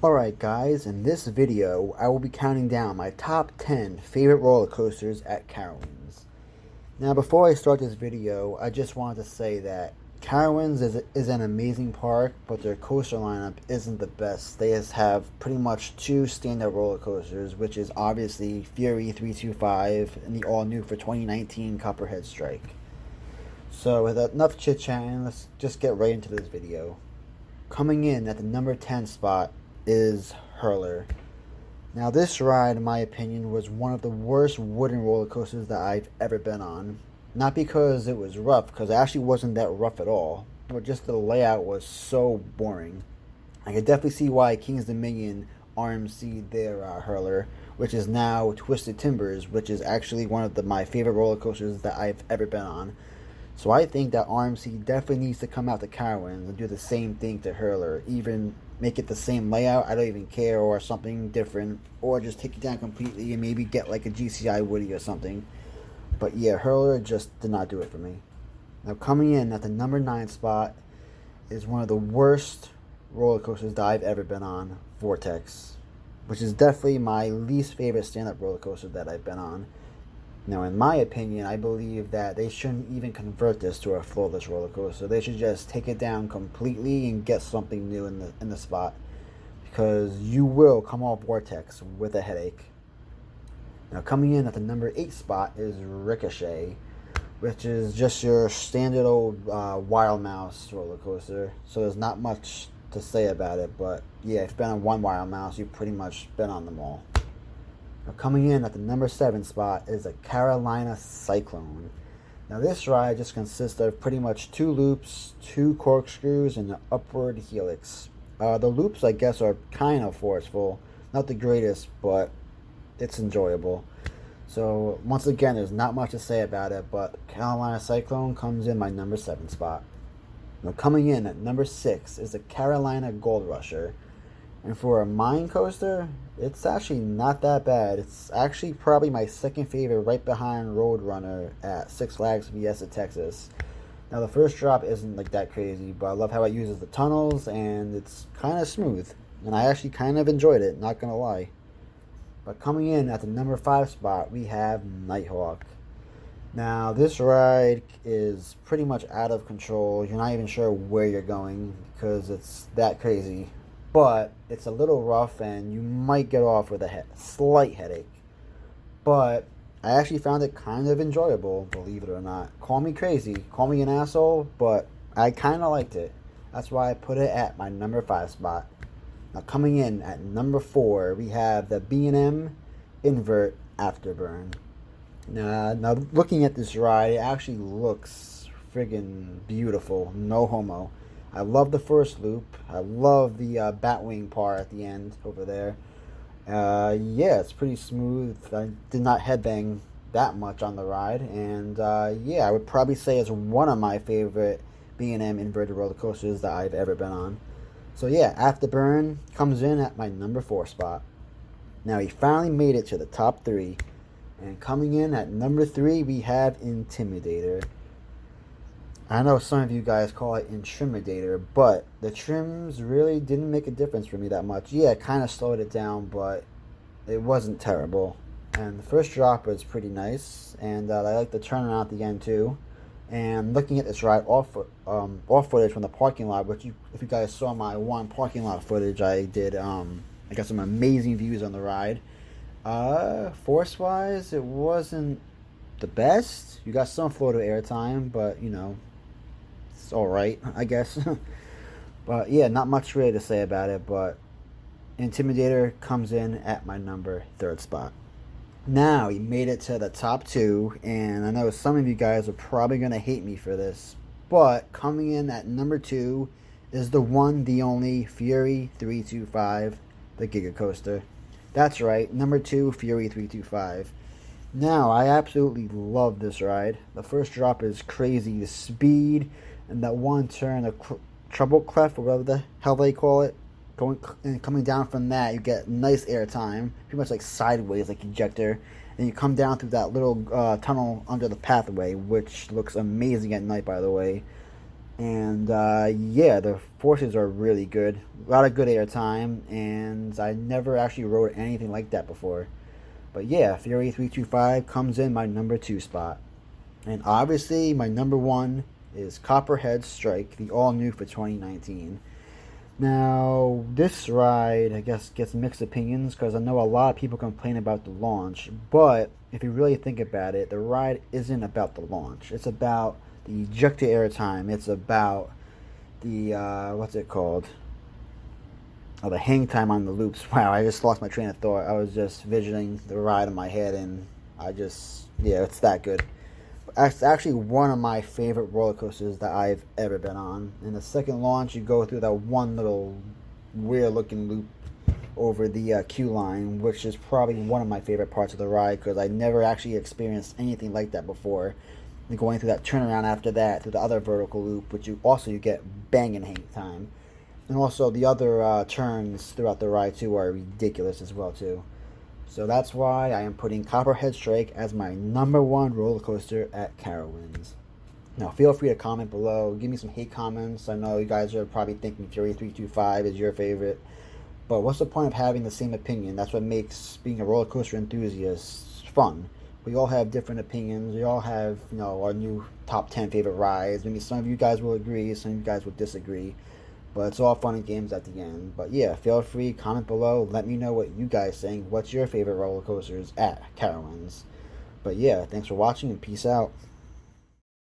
Alright guys, in this video I will be counting down my top 10 favorite roller coasters at Carowinds. Now before I start this video, I just wanted to say that Carowinds is an amazing park, but their coaster lineup isn't the best. They just have pretty much two standard roller coasters, which is obviously Fury 325 and the all new for 2019 Copperhead Strike. So with enough chit chatting, let's just get right into this video. Coming in at the number 10 spot is Hurler. Now this ride, in my opinion, was one of the worst wooden roller coasters that I've ever been on. Not because it was rough, because it actually wasn't that rough at all, but just the layout was so boring. I could definitely see why King's Dominion RMC'd their Hurler, which is now Twisted Timbers, which is actually one of my favorite roller coasters that I've ever been on. So I think that RMC definitely needs to come out to Carowinds and do the same thing to Hurler. Even make it the same layout, I don't even care, or something different. Or just take it down completely and maybe get like a GCI Woody or something. But yeah, Hurler just did not do it for me. Now coming in at the number 9 spot is one of the worst roller coasters that I've ever been on, Vortex. Which is definitely my least favorite stand-up roller coaster that I've been on. Now, in my opinion, I believe that they shouldn't even convert this to a floorless roller coaster. They should just take it down completely and get something new in the spot, because you will come off Vortex with a headache. Now, coming in at the number 8 spot is Ricochet, which is just your standard old Wild Mouse roller coaster. So there's not much to say about it, but yeah, if you've been on one Wild Mouse, you've pretty much been on them all. Now coming in at the number 7 spot is a Carolina Cyclone. Now this ride just consists of pretty much 2 loops, 2 corkscrews, and an upward helix. The loops, I guess, are kind of forceful. Not the greatest, but it's enjoyable. So once again, there's not much to say about it, but Carolina Cyclone comes in my number 7 spot. Now coming in at number 6 is the Carolina Gold Rusher. And for a mine coaster, it's actually not that bad. It's actually probably my second favorite, right behind Roadrunner at Six Flags Fiesta, Texas. Now the first drop isn't like that crazy, but I love how it uses the tunnels and it's kind of smooth. And I actually kind of enjoyed it, not gonna lie. But coming in at the number 5 spot, we have Nighthawk. Now this ride is pretty much out of control. You're not even sure where you're going because it's that crazy. But it's a little rough and you might get off with a slight headache. But I actually found it kind of enjoyable, believe it or not. Call me crazy, call me an asshole, but I kind of liked it. That's why I put it at my number 5 spot. Now coming in at number 4, we have the B&M Invert Afterburn. Now looking at this ride, it actually looks friggin' beautiful, no homo. I love the first loop. I love the Batwing part at the end over there. Yeah, it's pretty smooth. I did not headbang that much on the ride. And yeah, I would probably say it's one of my favorite B&M inverted roller coasters that I've ever been on. So yeah, Afterburn comes in at my number 4 spot. Now he finally made it to the top 3. And coming in at number 3, we have Intimidator. I know some of you guys call it Intimidator, but the trims really didn't make a difference for me that much. Yeah, it kind of slowed it down, but it wasn't terrible. And the first drop was pretty nice, and I like the turnaround at the end too. And looking at this ride off footage from the parking lot, which if you guys saw my one parking lot footage I did, I got some amazing views on the ride. Force-wise, it wasn't the best. You got some flow to air time, but you know, it's alright, I guess. But yeah, not much really to say about it, but Intimidator comes in at my number 3 spot. Now, he made it to the top 2, and I know some of you guys are probably going to hate me for this, but coming in at number 2 is the one, the only Fury 325, the Giga Coaster. That's right, number 2, Fury 325. Now, I absolutely love this ride. The first drop is crazy. The speed and that one turn, the treble clef, or whatever the hell they call it, coming down from that, you get nice air time, pretty much like sideways, like ejector, and you come down through that little tunnel under the pathway, which looks amazing at night, by the way. And yeah, the forces are really good. A lot of good air time, and I never actually rode anything like that before. But yeah, Fury 325 comes in my number 2 spot. And obviously, my number 1 is Copperhead Strike, the all new for 2019. Now, this ride, I guess, gets mixed opinions because I know a lot of people complain about the launch. But if you really think about it, the ride isn't about the launch. It's about the ejector air time. It's about the, what's it called? Oh, the hang time on the loops. Wow, I just lost my train of thought. I was just visioning the ride in my head, and yeah, it's that good. It's actually one of my favorite roller coasters that I've ever been on. In the second launch, you go through that one little weird looking loop over the queue line, which is probably one of my favorite parts of the ride because I never actually experienced anything like that before. And going through that turnaround after that, through the other vertical loop, which you get banging hang time. And also the other turns throughout the ride too are ridiculous as well too. So that's why I am putting Copperhead Strike as my number 1 roller coaster at Carowinds. Now feel free to comment below. Give me some hate comments. I know you guys are probably thinking Fury 325 is your favorite. But what's the point of having the same opinion? That's what makes being a roller coaster enthusiast fun. We all have different opinions. We all have, our new top 10 favorite rides. Maybe some of you guys will agree, some of you guys will disagree. But it's all fun and games at the end. But yeah, feel free, comment below. Let me know what you guys think. What's your favorite roller coasters at Carowinds? But yeah, thanks for watching and peace out.